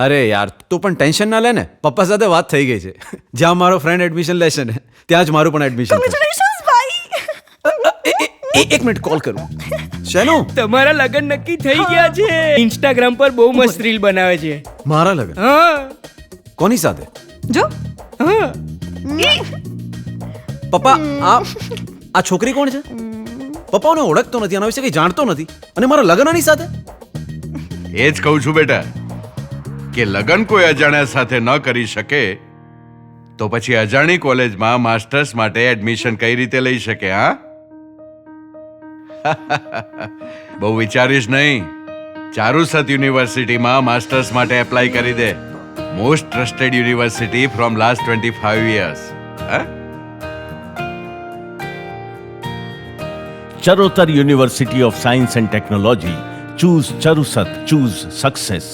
અરે યાર તું પણ ટેન્શન ના લે ને, પપ્પા સાથે વાત થઈ ગઈ છે. જ્યાં મારો ફ્રેન્ડ એડમિશન લેશે ને ત્યાં જ મારું પણ એડમિશન થશે. કોંગ્રેચ્યુલેશન્સ ભાઈ. એક મિનિટ કોલ કરું. શેનું? તમારા લગન નક્કી થઈ ગયા છે. ઇન્સ્ટાગ્રામ પર બહુ મસ્ત રીલ બનાવે છે. મારા લગન? હા કોની સાથે? જો હા પપ્પા આ છોકરી કોણ છે? પપ્પાને ઓળખતો નથી, આના વિશે કંઈ જાણતો નથી અને મારા લગ્ન આની સાથે. એ જ કહું છું બેટા કે લગ્ન કોઈ અજાણ્યા સાથે ન કરી શકે તો પછી અજાણી કોલેજમાં માસ્ટર્સ માટે એડમિશન કઈ રીતે લઈ શકે? હા બહુ વિચારીશ નહીં. ચારુસત યુનિવર્સિટીમાં માસ્ટર્સ માટે એપ્લાય કરી દે. Most trusted university from last 25 years. Charotar University of Science and Technology. Choose Charusat. Choose success.